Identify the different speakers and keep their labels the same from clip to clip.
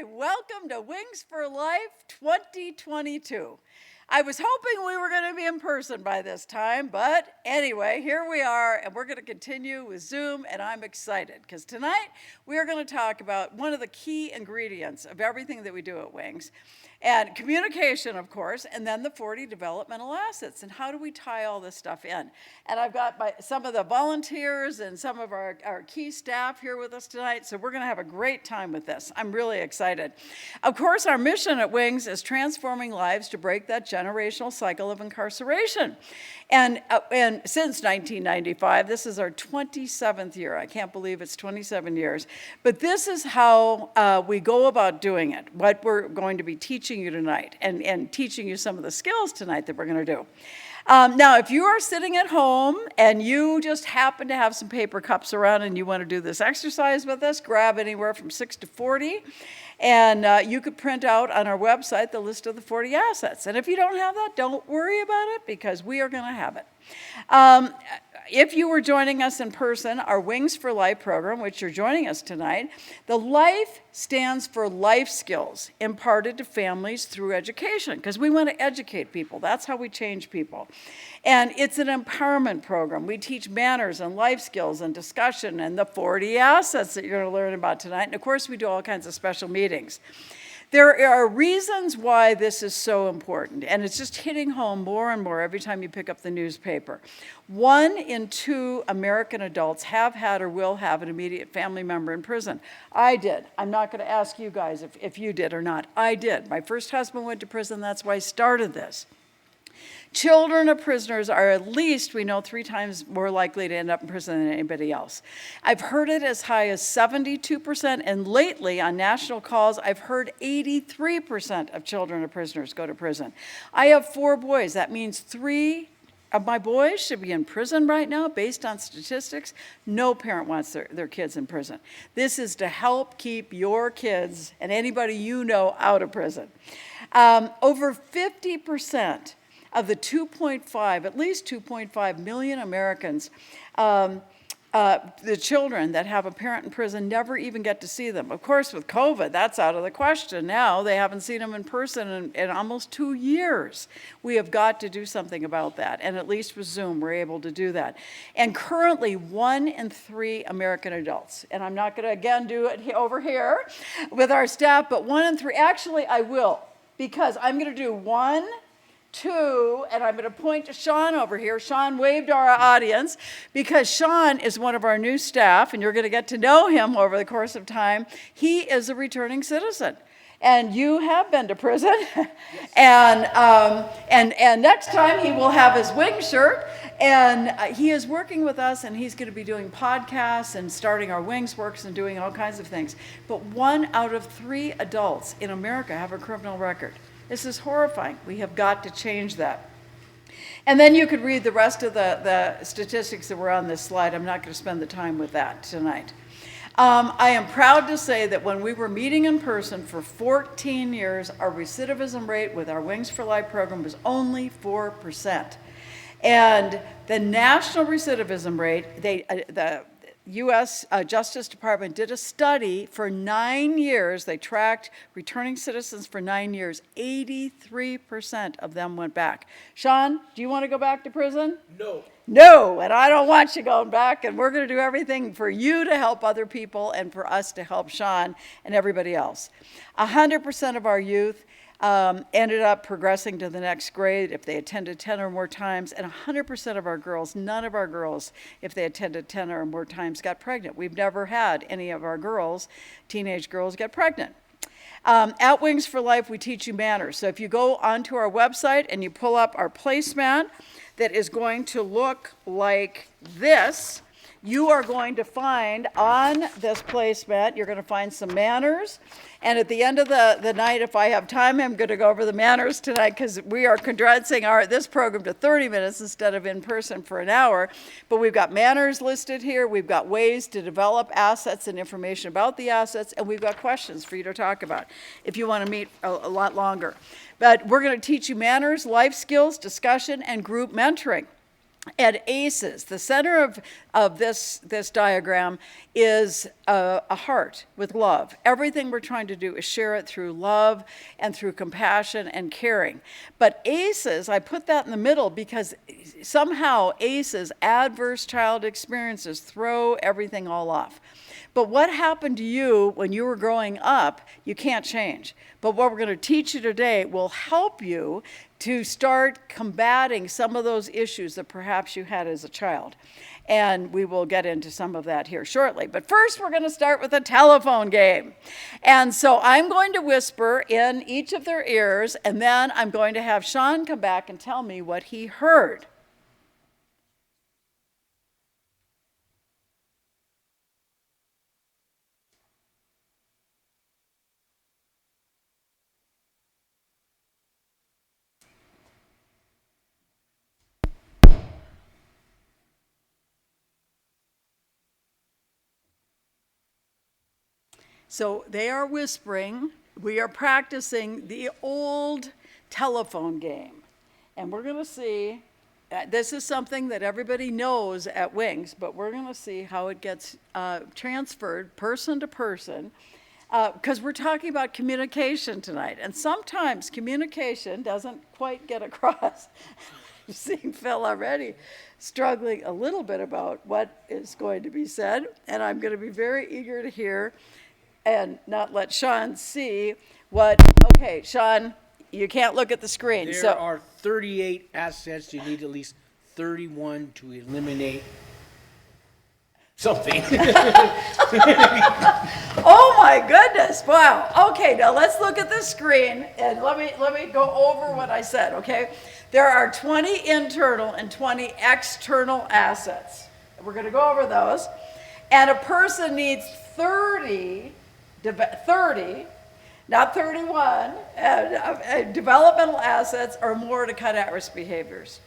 Speaker 1: Welcome to Wings for Life 2022. I was hoping we were going to be in person by this time, but anyway, here we are, and we're going to continue with Zoom, and I'm excited because tonight we are going to talk about one of the key ingredients of everything that we do at Wings, and communication, of course, and then the 40 developmental assets, and how do we tie all this stuff in? And I've got some of the volunteers and some of our key staff here with us tonight, so we're going to have a great time with this. I'm really excited. Of course, our mission at Wings is transforming lives to break that generational cycle of incarceration. And since 1995, this is our 27th year. I can't believe it's 27 years. But this is how we go about doing it, what we're going to be teaching you tonight, and teaching you some of the skills tonight that we're going to do. Now, if you are sitting at home and you just happen to have some paper cups around and you want to do this exercise with us, grab anywhere from 6 to 40. And you could print out on our website the list of the 40 assets. And if you don't have that, don't worry about it because we are going to have it. If you were joining us in person, our Wings for Life program, which you're joining us tonight, the life stands for life skills imparted to families through education because we want to educate people. That's how we change people. And it's an empowerment program. We teach manners and life skills and discussion and the 40 assets that you're going to learn about tonight. And of course, we do all kinds of special meetings. There are reasons why this is so important, and it's just hitting home more and more every time you pick up the newspaper. 1 in 2 American adults have had or will have an immediate family member in prison. I did. I'm not going to ask you guys if you did or not. I did. My first husband went to prison. That's why I started this. Children of prisoners are at least, we know, 3 times more likely to end up in prison than anybody else. I've heard it as high as 72%, and lately on national calls, I've heard 83% of children of prisoners go to prison. I have 4 boys. That means 3 of my boys should be in prison right now, based on statistics. No parent wants their kids in prison. This is to help keep your kids and anybody you know out of prison. Over 50% of the at least 2.5 million Americans, the children that have a parent in prison never even get to see them. Of course, with COVID, that's out of the question now. They haven't seen them in person in almost 2 years. We have got to do something about that, and at least with Zoom, we're able to do that. And currently, 1 in 3 American adults, and I'm not going to, again, do it over here with our staff, but 1 in 3, actually, I will, because I'm going to do 1, 2, and I'm going to point to Sean over here. Sean waved to our audience because Sean is one of our new staff, and you're going to get to know him over the course of time. He is a returning citizen, and you have been to prison. And next time he will have his wing shirt, and he is working with us, and he's going to be doing podcasts and starting our Wings Works and doing all kinds of things. But 1 out of 3 adults in America have a criminal record. This is horrifying. We have got to change that. And then you could read the rest of the statistics that were on this slide. I'm not going to spend the time with that tonight. I am proud to say that when we were meeting in person for 14 years, our recidivism rate with our Wings for Life program was only 4%. And the national recidivism rate, the U.S. Justice Department did a study for 9 years. They tracked returning citizens for 9 years. 83% of them went back. Sean, do you want to go back to prison?
Speaker 2: No.
Speaker 1: No, and I don't want you going back, and we're going to do everything for you to help other people and for us to help Sean and everybody else. 100% of our youth ended up progressing to the next grade if they attended 10 or more times, and 100% of our girls, none of our girls, if they attended 10 or more times, got pregnant. We've never had any of our girls, teenage girls, get pregnant. At Wings for Life, we teach you manners. So if you go onto our website and you pull up our placemat that is going to look like this, you are going to find on this placemat, you're going to find some manners. And at the end of the night, if I have time, I'm going to go over the manners tonight because we are condensing this program to 30 minutes instead of in person for an hour. But we've got manners listed here. We've got ways to develop assets and information about the assets. And we've got questions for you to talk about if you want to meet a lot longer. But we're going to teach you manners, life skills, discussion, and group mentoring. And ACEs, the center of this diagram is a heart with love. Everything we're trying to do is share it through love and through compassion and caring. But ACEs, I put that in the middle because somehow ACEs, adverse child experiences, throw everything all off. But what happened to you when you were growing up, you can't change. But what we're going to teach you today will help you to start combating some of those issues that perhaps you had as a child. And we will get into some of that here shortly. But first, we're going to start with a telephone game. And so I'm going to whisper in each of their ears, and then I'm going to have Sean come back and tell me what he heard. So they are whispering. We are practicing the old telephone game. And we're going to see, this is something that everybody knows at Wings, but we're going to see how it gets transferred person to person, because we're talking about communication tonight. And sometimes communication doesn't quite get across. I'm seeing Phil already struggling a little bit about what is going to be said, and I'm going to be very eager to hear and not let Sean see what, okay, Sean, you can't look at the screen.
Speaker 2: There are 38 assets. You need at least 31 to eliminate something.
Speaker 1: Oh my goodness, wow. Okay, now let's look at the screen and let me go over what I said, okay? There are 20 internal and 20 external assets. We're gonna go over those. And a person needs 30, not 31, developmental assets or more to cut at-risk behaviors.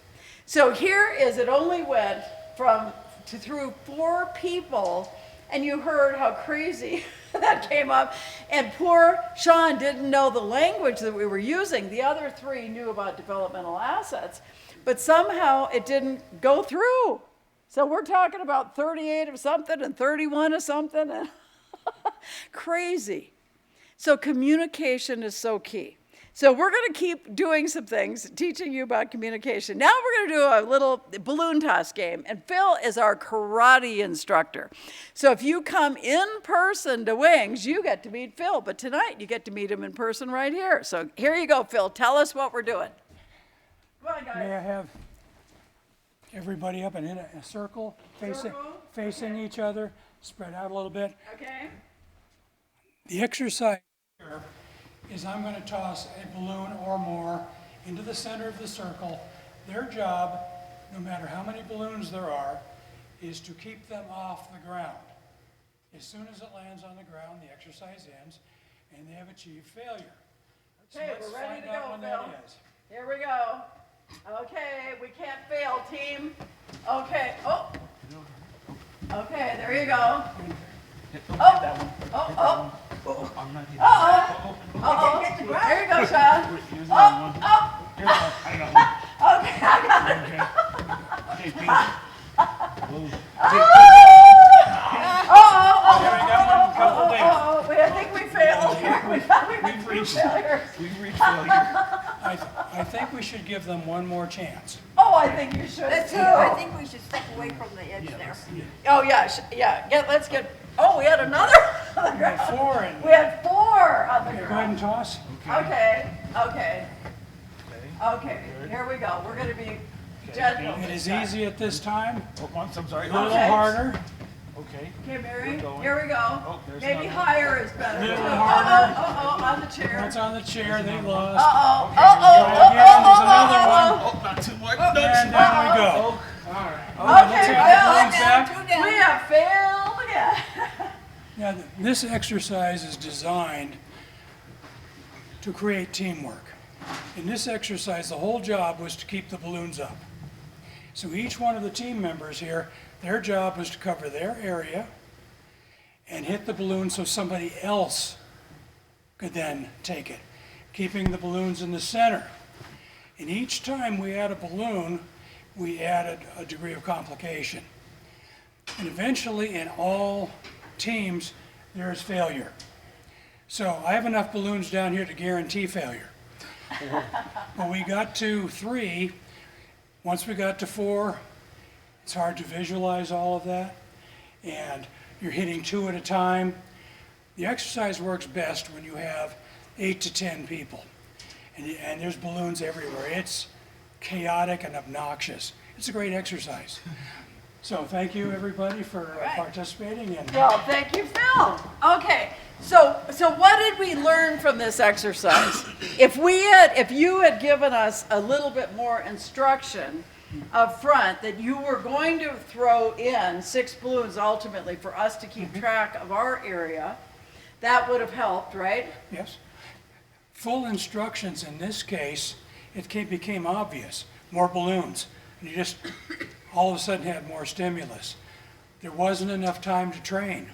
Speaker 1: So here is, it only went through 4 people, and you heard how crazy that came up. And poor Sean didn't know the language that we were using. The other 3 knew about developmental assets, but somehow it didn't go through. So we're talking about 38 of something and 31 of something, and crazy. So communication is so key. So we're going to keep doing some things, teaching you about communication. Now we're going to do a little balloon toss game, and Phil is our karate instructor. So if you come in person to Wings, you get to meet Phil, but tonight you get to meet him in person right here. So here you go, Phil. Tell us what we're doing. Come on, guys.
Speaker 3: May I have everybody up and in a circle, facing each other, spread out a little bit.
Speaker 1: Okay.
Speaker 3: The exercise here is I'm going to toss a balloon or more into the center of the circle. Their job, no matter how many balloons there are, is to keep them off the ground. As soon as it lands on the ground, the exercise ends, and they have achieved failure.
Speaker 1: Okay,
Speaker 3: so
Speaker 1: we're ready to go,
Speaker 3: when
Speaker 1: Phil.
Speaker 3: that is.
Speaker 1: Here we go. Okay, we can't fail, team. Okay, oh. Okay, there you go. Oh. There you go, Sean. Okay, I got it. I think we failed here.
Speaker 2: We've reached failure.
Speaker 3: I think we should give them one more chance.
Speaker 1: Oh, I think you should too.
Speaker 4: I think we should step away from the edge there.
Speaker 1: Oh, yeah, let's get, we had another on the ground. We had 4 on the
Speaker 3: Go ahead
Speaker 1: ground.
Speaker 3: and toss.
Speaker 1: Okay, here we go. We're gonna be gentle.
Speaker 3: It is easy at this time.
Speaker 2: Once, I'm sorry.
Speaker 3: A little
Speaker 1: Okay.
Speaker 3: harder.
Speaker 2: Okay.
Speaker 1: Okay, Mary,
Speaker 2: We're going.
Speaker 1: here we go.
Speaker 2: Oh, there's
Speaker 1: Maybe
Speaker 2: another one.
Speaker 1: higher is better.
Speaker 3: Little
Speaker 1: too.
Speaker 3: harder.
Speaker 1: On the chair.
Speaker 3: That's on the chair. They lost.
Speaker 1: There's
Speaker 3: another one.
Speaker 2: Oh, not too much.
Speaker 3: And down we go.
Speaker 2: All right.
Speaker 1: Okay,
Speaker 3: Balloons
Speaker 1: well,
Speaker 3: back.
Speaker 1: we have failed again.
Speaker 3: Now, this exercise is designed to create teamwork. In this exercise, the whole job was to keep the balloons up. So each one of the team members here, their job was to cover their area and hit the balloon so somebody else could then take it, keeping the balloons in the center. And each time we add a balloon, we added a degree of complication. And eventually, in all teams, there is failure. So I have enough balloons down here to guarantee failure. But we got to 3. Once we got to 4, it's hard to visualize all of that. And you're hitting 2 at a time. The exercise works best when you have 8 to 10 people. And there's balloons everywhere. It's chaotic and obnoxious. It's a great exercise. So thank you, everybody, for participating. And
Speaker 1: Well, thank you, Phil. Okay, so what did we learn from this exercise? If you had given us a little bit more instruction up front that you were going to throw in 6 balloons ultimately for us to keep track of our area, that would have helped, right?
Speaker 3: yes, full instructions in this case, became obvious. More balloons. And you just all of a sudden had more stimulus. There wasn't enough time to train.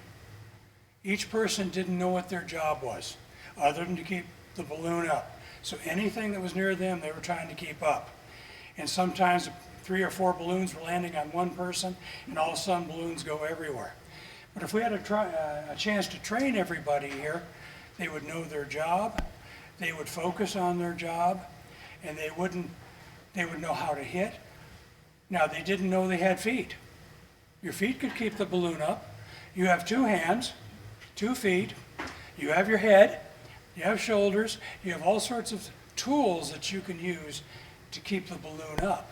Speaker 3: Each person didn't know what their job was, other than to keep the balloon up. So anything that was near them, they were trying to keep up. And sometimes 3 or 4 balloons were landing on one person, and all of a sudden balloons go everywhere. But if we had a chance to train everybody here, they would know their job, they would focus on their job, and they would know how to hit. Now, they didn't know they had feet. Your feet could keep the balloon up. You have 2 hands, 2 feet, you have your head, you have shoulders, you have all sorts of tools that you can use to keep the balloon up.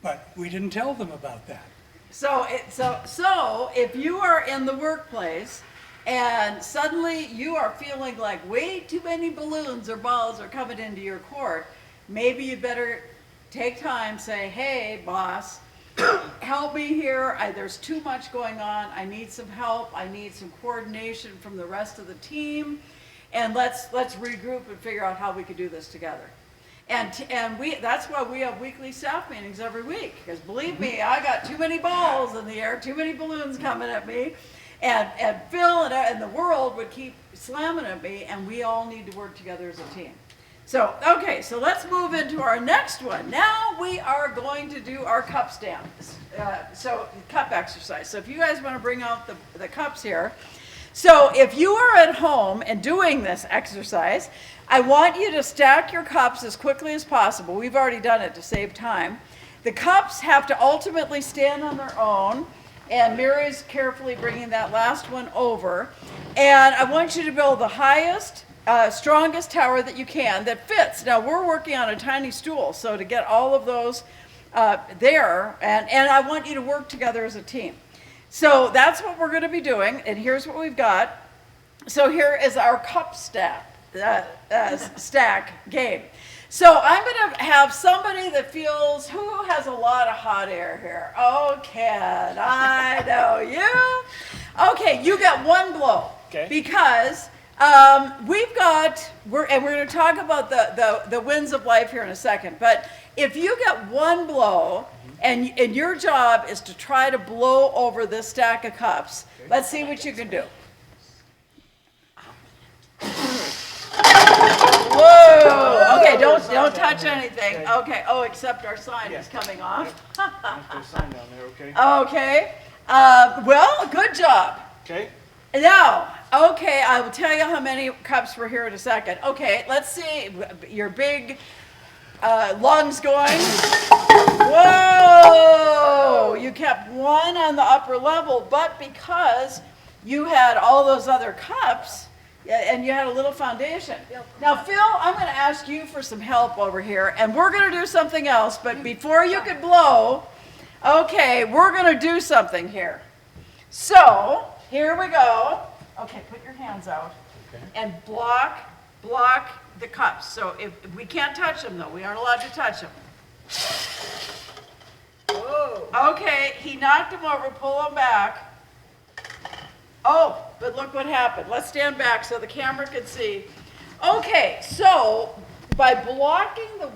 Speaker 3: But we didn't tell them about that.
Speaker 1: So if you are in the workplace and suddenly you are feeling like way too many balloons or balls are coming into your court, maybe you better take time, say, hey, boss, help me here. There's too much going on. I need some help. I need some coordination from the rest of the team. And let's regroup and figure out how we could do this together. And that's why we have weekly staff meetings every week. Because believe me, I got too many balls in the air, too many balloons coming at me. And Phil and the world would keep slamming at me, and we all need to work together as a team. So, okay, so let's move into our next one. Now we are going to do our cup stand. So cup exercise. So if you guys want to bring out the cups here. So if you are at home and doing this exercise, I want you to stack your cups as quickly as possible. We've already done it to save time. The cups have to ultimately stand on their own, and Mary's carefully bringing that last one over. And I want you to build the highest, strongest tower that you can that fits. Now we're working on a tiny stool, so to get all of those there, and I want you to work together as a team. So that's what we're going to be doing, and here's what we've got. So here is our cup stack game. So I'm going to have somebody that feels, who has a lot of hot air here? Oh, Ken, I know you. Okay, you got 1 blow.
Speaker 2: Okay.
Speaker 1: Because we're going to talk about the winds of life here in a second. But if you get 1 blow, and your job is to try to blow over this stack of cups, let's see what you can do. Whoa! Okay, don't touch anything. Okay. Oh, except our sign is coming off.
Speaker 2: There's a sign down there, okay?
Speaker 1: Okay. Well, good job.
Speaker 2: Okay.
Speaker 1: Now, okay, I will tell you how many cups were here in a second. Okay, let's see your big lungs going. Whoa! You kept 1 on the upper level, but because you had all those other cups, and you had a little foundation. Now, Phil, I'm going to ask you for some help over here, and we're going to do something else, but before you could blow, okay, we're going to do something here. So, here we go. Okay, put your hands out and block the cups. So if we can't touch them though, we aren't allowed to touch them. Whoa. Okay, he knocked them over, pull them back. Oh, but look what happened. Let's stand back so the camera can see. Okay, so by blocking the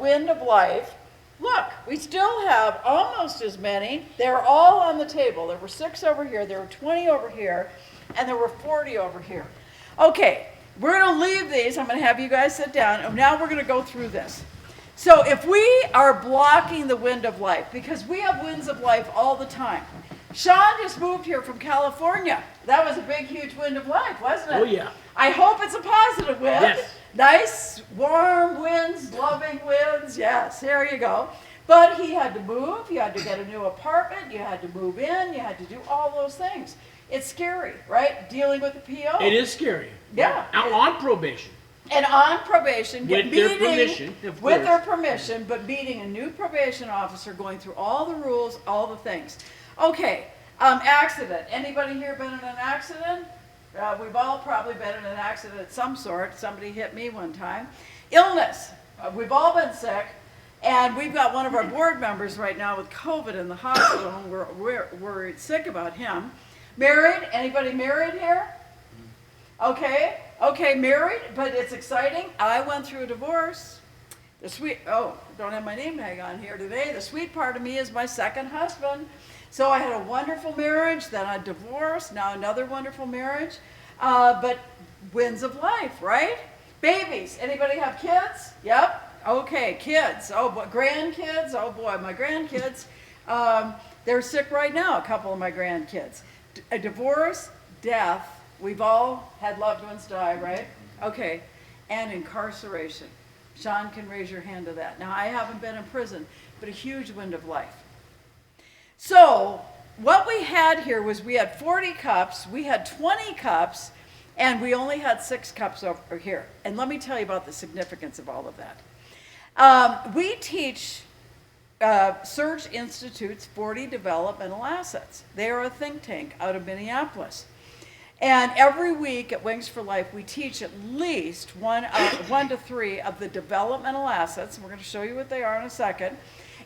Speaker 1: wind of life, look, we still have almost as many. They're all on the table. There were 6 over here, there were 20 over here, and there were 40 over here. Okay, we're going to leave these. I'm going to have you guys sit down, and now we're going to go through this. So if we are blocking the wind of life, because we have winds of life all the time. Sean just moved here from California. That was a big, huge wind of life, wasn't it?
Speaker 2: Oh, yeah.
Speaker 1: I hope it's a positive wind.
Speaker 2: Yes.
Speaker 1: Nice, warm winds, loving winds. Yes, there you go. But he had to move. You had to get a new apartment. You had to move in. You had to do all those things. It's scary, right? Dealing with the PO.
Speaker 2: It is scary.
Speaker 1: Yeah.
Speaker 2: On probation.
Speaker 1: And on probation,
Speaker 2: With their permission, of
Speaker 1: with
Speaker 2: course.
Speaker 1: their permission, but meeting a new probation officer, going through all the rules, all the things. Okay, accident. Anybody here been in an accident? We've all probably been in an accident of some sort. Somebody hit me one time. Illness. We've all been sick. And we've got one of our board members right now with COVID in the hospital, and we're sick about him. Married? Anybody married here? Okay, married, but it's exciting. I went through a divorce. Don't have my name tag on here today. The sweet part of me is my second husband. So I had a wonderful marriage, then a divorce, now another wonderful marriage. But winds of life, right? Babies. Anybody have kids? Yep. Okay, kids. Oh, boy, grandkids. Oh boy, my grandkids. They're sick right now, a couple of my grandkids. A divorce, death. We've all had loved ones die, right? Okay, and incarceration. Sean can raise your hand to that. Now, I haven't been in prison, but a huge wind of life. So, what we had here was we had 40 cups, we had 20 cups, and we only had 6 cups over here. And let me tell you about the significance of all of that. We teach Search Institute's 40 developmental assets. They are a think tank out of Minneapolis. And every week at Wings for Life, we teach at least 1 to 3 of the developmental assets. And we're going to show you what they are in a second.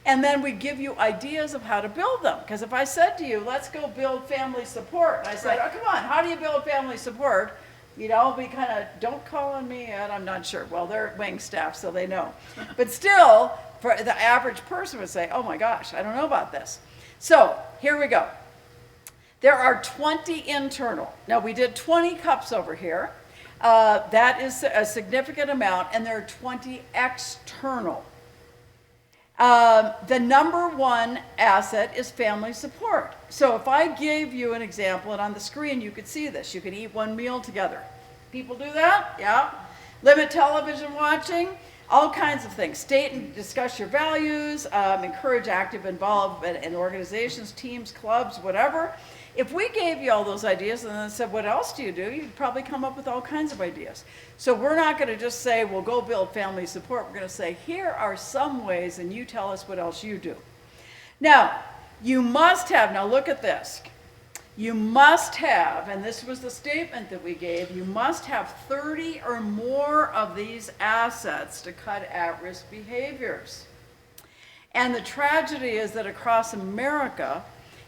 Speaker 1: And then we give you ideas of how to build them. Because if I said to you, let's go build family support, and I said, oh, come on, how do you build family support? You know, we kind of, don't call on me yet, I'm not sure. Well, they're wing staff, so they know. But still, for the average person would say, oh my gosh, I don't know about this. So here we go. There are 20 internal. Now, we did 20 cups over here. That is a significant amount, and there are 20 external. The number one asset is family support. So if I gave you an example, and on the screen you could see this, you could eat one meal together. People do that? Yeah. Limit television watching, all kinds of things. State and discuss your values, encourage active involvement in organizations, teams, clubs, whatever. If we gave you all those ideas and then said, what else do? You'd probably come up with all kinds of ideas. So we're not going to just say, well, go build family support. We're going to say, here are some ways, and you tell us what else you do. Now, you must have, now look at this. You must have, and this was the statement that we gave, you must have 30 or more of these assets to cut at-risk behaviors. And the tragedy is that across America,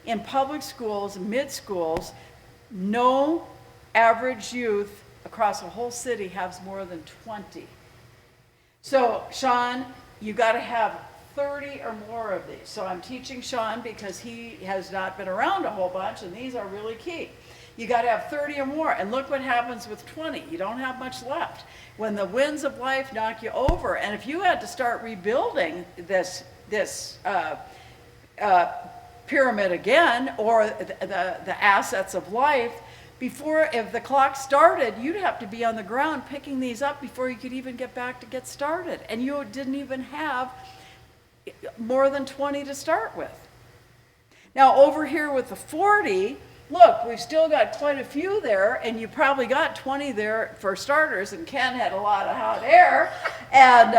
Speaker 1: in public schools, mid-schools, no average youth across a whole city has more than 20. So, Sean, you got to have 30 or more of these. So I'm teaching Sean because he has not been around a whole bunch, and these are really key. You got to have 30 or more, and look what happens with 20. You don't have much left. When the winds of life knock you over, and if you had to start rebuilding this pyramid again, or the assets of life, before, if the clock started, you'd have to be on the ground picking these up before you could even get back to get started. And you didn't even have more than 20 to start with. Now over here with the 40, look, we've still got quite a few there, and you probably got 20 there for starters, and Ken had a lot of hot air. And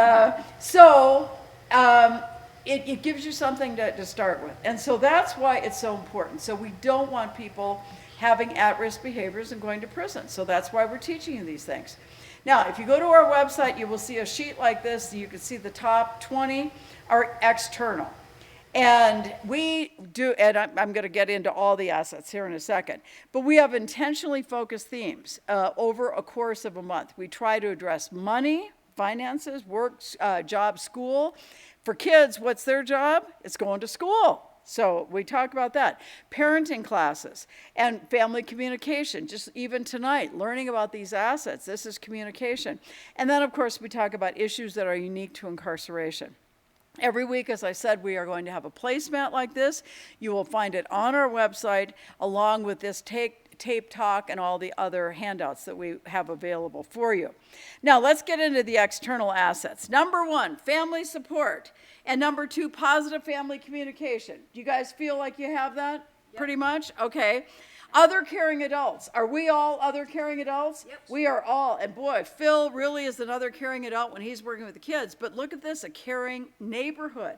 Speaker 1: it gives you something to start with. And so that's why it's so important. So we don't want people having at-risk behaviors and going to prison. So that's why we're teaching you these things. Now, if you go to our website, you will see a sheet like this. You can see the top 20 are external. And we do, and I'm going to get into all the assets here in a second, but we have intentionally focused themes over a course of a month. We try to address money, finances, work, job, school. For kids, what's their job? It's going to school. So we talk about that. Parenting classes and family communication, just even tonight, learning about these assets. This is communication. And then, of course, we talk about issues that are unique to incarceration. Every week, as I said, we are going to have a placemat like this. You will find it on our website along with this tape talk and all the other handouts that we have available for you. Now, let's get into the external assets. Number 1, family support. And number 2, positive family communication. Do you guys feel like you have that? Yep. Pretty much? Okay. Other caring adults. Are we all other caring adults?
Speaker 4: Yep.
Speaker 1: We are all. And boy, Phil really is another caring adult when he's working with the kids. But look at this, a caring neighborhood.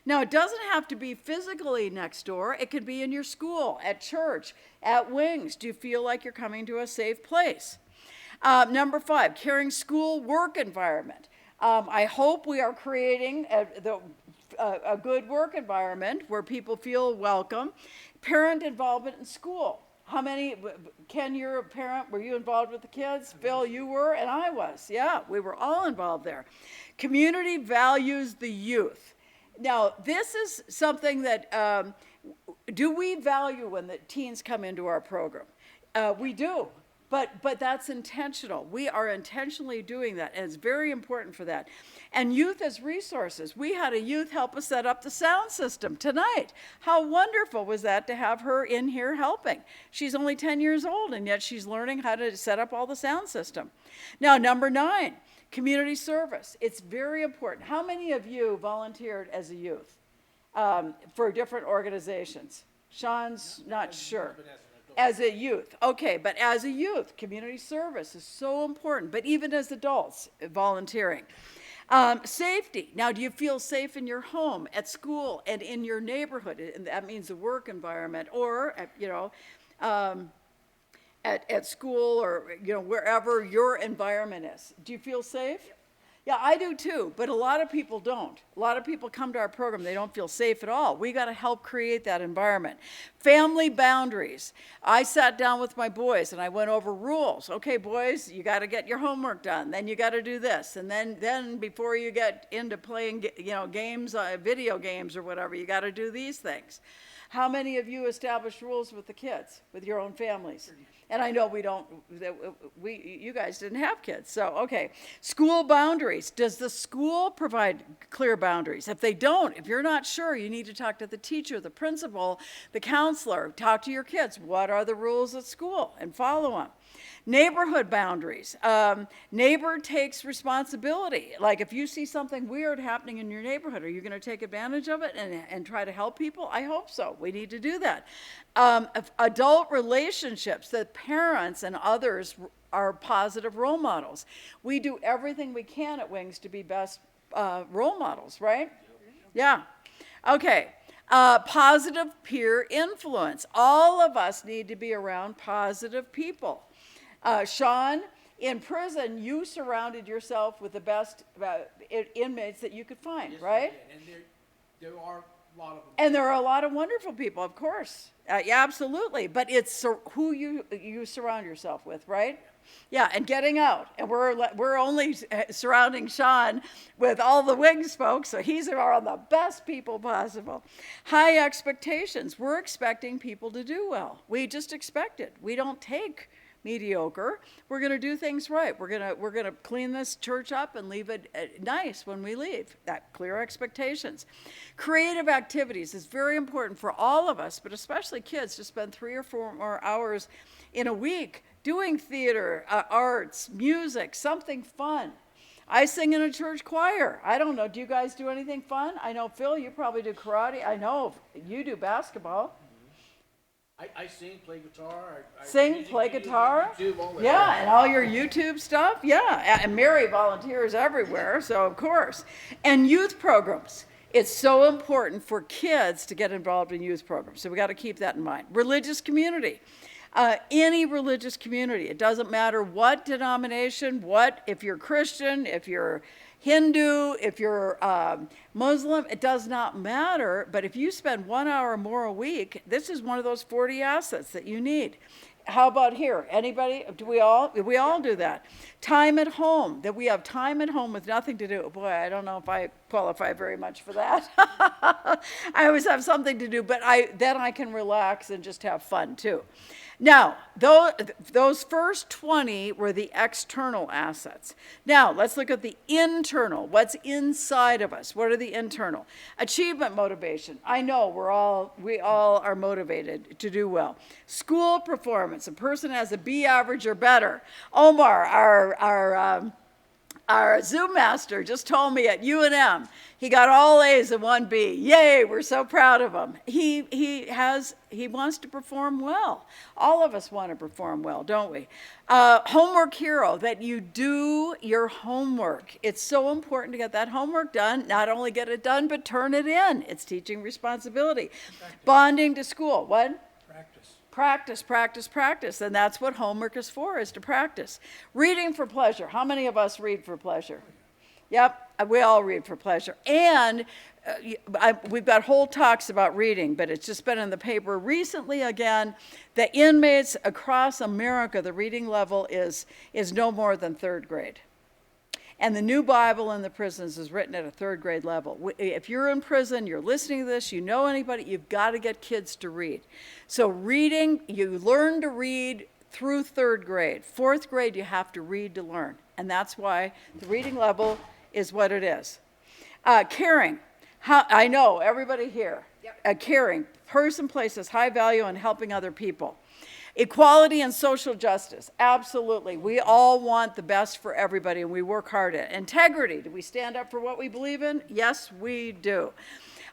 Speaker 1: Now, it doesn't have to be physically next door. It could be in your school, at church, at Wings. Do you feel like you're coming to a safe place? Number 5, caring school work environment. I hope we are creating a good work environment where people feel welcome. Parent involvement in school. How many, Ken, you're a parent, were you involved with the kids? Phil, you were, and I was. Yeah, we were all involved there. Community values the youth. Now, this is something that, do we value when the teens come into our program? We do. But that's intentional. We are intentionally doing that, and it's very important for that. And youth as resources. We had a youth help us set up the sound system tonight. How wonderful was that to have her in here helping? She's only 10 years old, and yet she's learning how to set up all the sound system. Now, number 9, community service. It's very important. How many of you volunteered as a youth for different organizations? Sean's not sure. As a youth, okay, but as a youth, community service is so important, but even as adults, volunteering. Safety. Now, do you feel safe in your home, at school, and in your neighborhood? And that means the work environment, or, at school, or, wherever your environment is. Do you feel safe? Yeah, I do too, but a lot of people don't. A lot of people come to our program, they don't feel safe at all. We got to help create that environment. Family boundaries. I sat down with my boys and I went over rules. Okay, boys, you got to get your homework done. Then you got to do this. And then before you get into playing, games, video games or whatever, you got to do these things. How many of you established rules with the kids, with your own families? And I know you guys didn't have kids, so okay. School boundaries. Does the school provide clear boundaries? If they don't, if you're not sure, you need to talk to the teacher, the principal, the counselor. Talk to your kids. What are the rules at school? And follow them. Neighborhood boundaries. Neighbor takes responsibility. Like if you see something weird happening in your neighborhood, are you going to take advantage of it and try to help people? I hope so. We need to do that. Adult relationships, that parents and others are positive role models. We do everything we can at Wings to be best role models, right? Yeah. Okay. Positive peer influence. All of us need to be around positive people. Sean, in prison, you surrounded yourself with the best inmates that you could find, yes, right?
Speaker 2: And there are a lot of them.
Speaker 1: And there are a lot of wonderful people, of course. Yeah, absolutely. But it's who you surround yourself with, right? Yeah, and getting out. And we're only surrounding Sean with all the Wings folks, so he's around the best people possible. High expectations. We're expecting people to do well. We just expect it. We don't take mediocre. We're going to do things right. We're going to clean this church up and leave it nice when we leave. That clear expectations. Creative activities is very important for all of us, but especially kids, to spend 3 or 4 more hours in a week doing theater, arts, music, something fun. I sing in a church choir. I don't know, do you guys do anything fun? I know, Phil, you probably do karate. I know you do basketball.
Speaker 2: I sing, play guitar.
Speaker 1: Sing, play guitar? YouTube, yeah, and all your YouTube stuff? Yeah, and Mary volunteers everywhere, so of course. And youth programs. It's so important for kids to get involved in youth programs, so we got to keep that in mind. Religious community. Any religious community. It doesn't matter what denomination, if you're Christian, if you're Hindu, if you're Muslim, it does not matter. But if you spend 1 hour more a week, this is one of those 40 assets that you need. How about here? Anybody? Do we all do that? Time at home, that we have time at home with nothing to do. Boy, I don't know if I qualify very much for that. I always have something to do, but then I can relax and just have fun too. Now, those first 20 were the external assets. Now, let's look at the internal. What's inside of us? What are the internal? Achievement motivation. I know we all are motivated to do well. School performance. A person has a B average or better. Omar, our Zoom master, just told me at UNM, he got all A's and 1 B. Yay, we're so proud of him. He wants to perform well. All of us want to perform well, don't we? Homework hero, that you do your homework. It's so important to get that homework done. Not only get it done, but turn it in. It's teaching responsibility. Practice. Bonding to school. What? Practice, practice, practice. And that's what homework is for, is to practice. Reading for pleasure. How many of us read for pleasure? Yep, we all read for pleasure. And we've got whole talks about reading, but it's just been in the paper recently again. The inmates across America, the reading level is no more than 3rd grade. And the new Bible in the prisons is written at a 3rd grade level. If you're in prison, you're listening to this, you know anybody, you've got to get kids to read. So reading, you learn to read through 3rd grade. 4th grade, you have to read to learn. And that's why the reading level is what it is. Caring. I know, everybody here. Yep. Caring. Person places high value on helping other people. Equality and social justice, absolutely. We all want the best for everybody, and we work hard at it. Integrity, do we stand up for what we believe in? Yes, we do.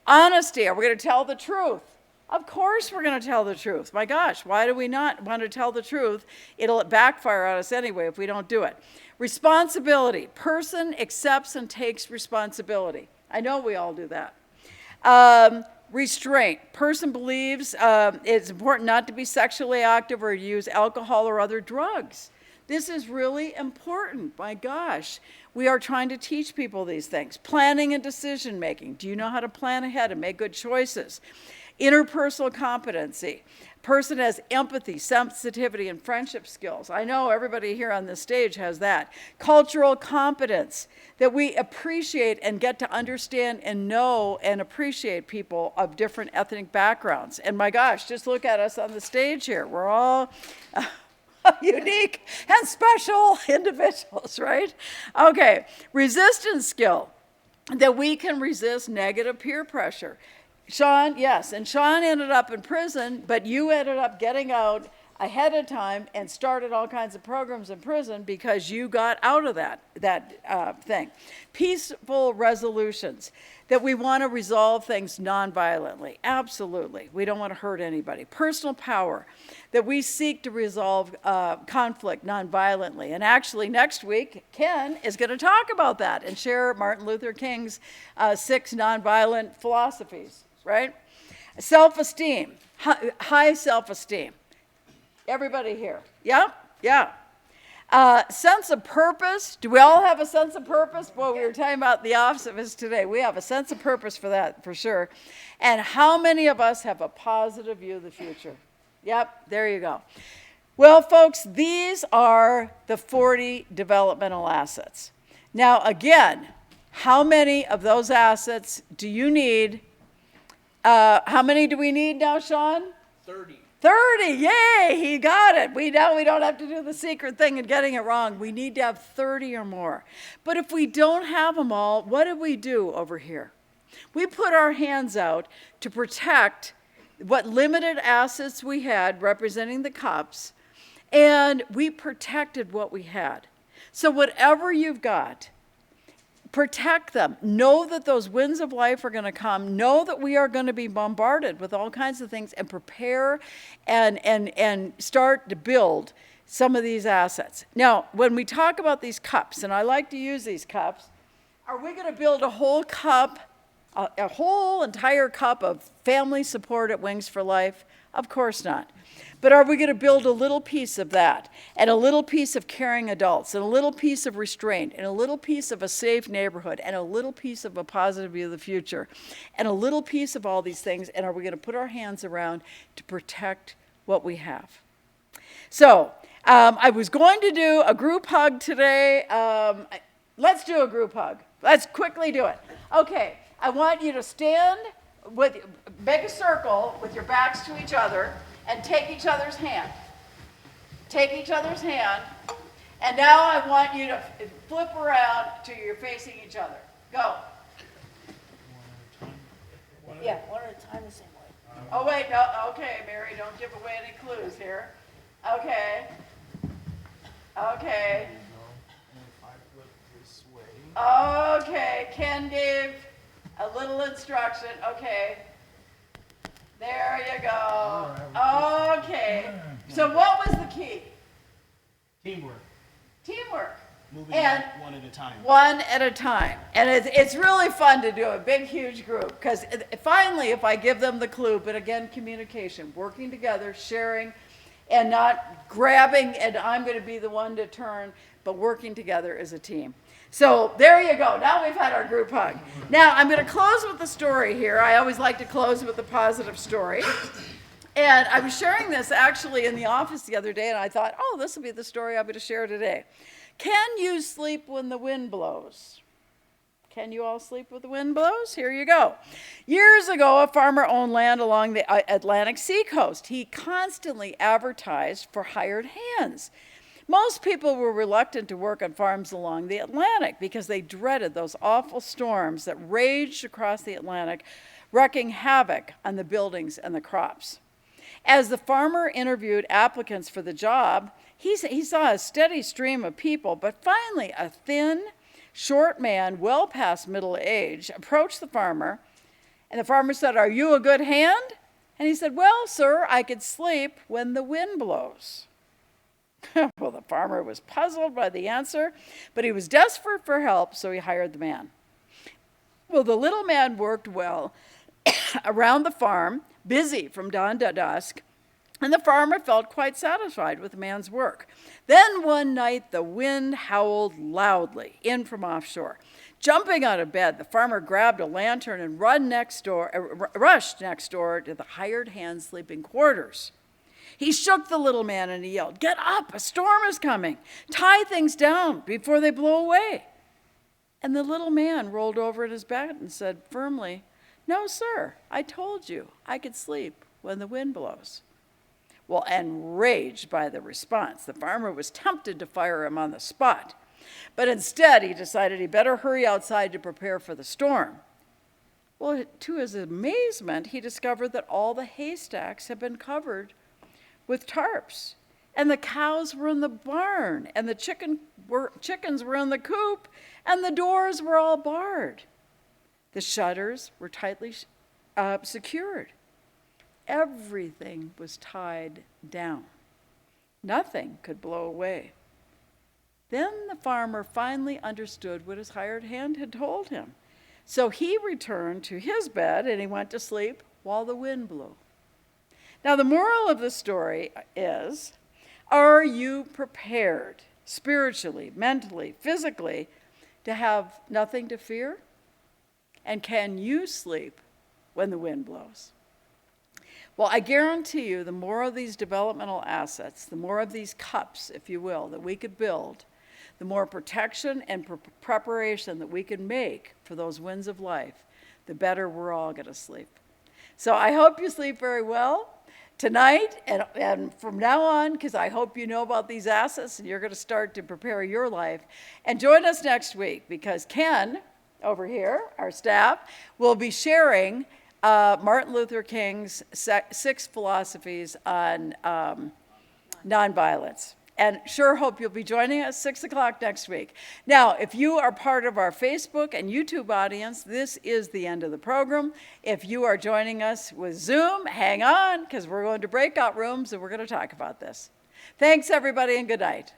Speaker 1: Honesty, are we going to tell the truth? Of course we're going to tell the truth. My gosh, why do we not want to tell the truth? It'll backfire on us anyway if we don't do it. Responsibility, person accepts and takes responsibility. I know we all do that. Restraint. Person believes it's important not to be sexually active or use alcohol or other drugs. This is really important. My gosh. We are trying to teach people these things. Planning and decision making. Do you know how to plan ahead and make good choices? Interpersonal competency. Person has empathy, sensitivity, and friendship skills. I know everybody here on this stage has that. Cultural competence, that we appreciate and get to understand and know and appreciate people of different ethnic backgrounds. And my gosh, just look at us on the stage here. We're all unique and special individuals, right? Okay, resistance skill, that we can resist negative peer pressure. Sean, yes, and Sean ended up in prison, but you ended up getting out ahead of time and started all kinds of programs in prison because you got out of that thing. Peaceful resolutions, that we want to resolve things nonviolently. Absolutely, we don't want to hurt anybody. Personal power, that we seek to resolve conflict nonviolently. And actually, next week, Ken is going to talk about that and share Martin Luther King's 6 nonviolent philosophies. Right? Self-esteem, high self-esteem. Everybody here. Yeah? Yeah. Sense of purpose. Do we all have a sense of purpose? Boy, we were talking about the office today. We have a sense of purpose for that, for sure. And how many of us have a positive view of the future? Yep, there you go. Well, folks, these are the 40 developmental assets. Now, again, how many of those assets do you need? How many do we need now, Sean?
Speaker 2: 30.
Speaker 1: 30, yay, he got it. We don't have to do the secret thing and getting it wrong. We need to have 30 or more. But if we don't have them all, what do we do over here? We put our hands out to protect what limited assets we had, representing the cups, and we protected what we had. So whatever you've got, protect them. Know that those winds of life are going to come. Know that we are going to be bombarded with all kinds of things, and prepare and start to build some of these assets. Now, when we talk about these cups, and I like to use these cups, are we going to build a whole cup, a whole entire cup of family support at Wings for Life? Of course not. But are we going to build a little piece of that, and a little piece of caring adults, and a little piece of restraint, and a little piece of a safe neighborhood, and a little piece of a positive view of the future, and a little piece of all these things, and are we going to put our hands around to protect what we have? So I was going to do a group hug today. Let's do a group hug. Let's quickly do it. Okay, I want you to stand, make a circle with your backs to each other, and take each other's hand. take each other's hand, and now I want you to flip around till you're facing each other. Go.
Speaker 4: Yeah, one at a time the same way.
Speaker 1: Oh, wait, no, okay, Mary, don't give away any clues here. Okay. Okay. Okay, Ken gave a little instruction. Okay. There you go. Okay. So what was the key?
Speaker 5: Teamwork.
Speaker 1: Teamwork.
Speaker 5: Moving
Speaker 1: And
Speaker 5: one at a time.
Speaker 1: one at a time. And it's really fun to do a big, huge group, because finally, if I give them the clue, but again, communication, working together, sharing, and not grabbing, and I'm going to be the one to turn, but working together as a team. So there you go. Now we've had our group hug. Now I'm going to close with the story here. I always like to close with a positive story. And I was sharing this actually in the office the other day, and I thought, oh, this will be the story I'm going to share today. Can you sleep when the wind blows? Can you all sleep when the wind blows? Here you go. Years ago, a farmer owned land along the Atlantic seacoast. He constantly advertised for hired hands. Most people were reluctant to work on farms along the Atlantic because they dreaded those awful storms that raged across the Atlantic, wreaking havoc on the buildings and the crops. As the farmer interviewed applicants for the job, he saw a steady stream of people, but finally a thin, short man, well past middle age, approached the farmer, and the farmer said, "Are you a good hand?" And he said, "Well, sir, I could sleep when the wind blows." Well, the farmer was puzzled by the answer, but he was desperate for help, so he hired the man. Well, the little man worked well around the farm, busy from dawn to dusk, and the farmer felt quite satisfied with the man's work. Then one night, the wind howled loudly in from offshore. Jumping out of bed, the farmer grabbed a lantern and rushed next door to the hired hand's sleeping quarters. He shook the little man and he yelled, "Get up, a storm is coming. Tie things down before they blow away." And the little man rolled over in his bed and said firmly, "No, sir, I told you I could sleep when the wind blows." Well, enraged by the response, the farmer was tempted to fire him on the spot. But instead, he decided he better hurry outside to prepare for the storm. Well, to his amazement, he discovered that all the haystacks had been covered with tarps, and the cows were in the barn, and the chickens were in the coop, and the doors were all barred. The shutters were tightly secured. Everything was tied down. Nothing could blow away. Then the farmer finally understood what his hired hand had told him. So he returned to his bed and he went to sleep while the wind blew. Now, the moral of the story is, are you prepared spiritually, mentally, physically to have nothing to fear? And can you sleep when the wind blows? Well, I guarantee you the more of these developmental assets, the more of these cups, if you will, that we could build, the more protection and preparation that we can make for those winds of life, the better we're all going to sleep. So I hope you sleep very well tonight and from now on, because I hope you know about these assets and you're going to start to prepare your life. And join us next week, because Ken, over here, our staff, will be sharing Martin Luther King's 6 philosophies on nonviolence. And sure hope you'll be joining us 6 o'clock next week. Now, if you are part of our Facebook and YouTube audience, this is the end of the program. If you are joining us with Zoom, hang on, because we're going to breakout rooms and we're going to talk about this. Thanks, everybody, and good night.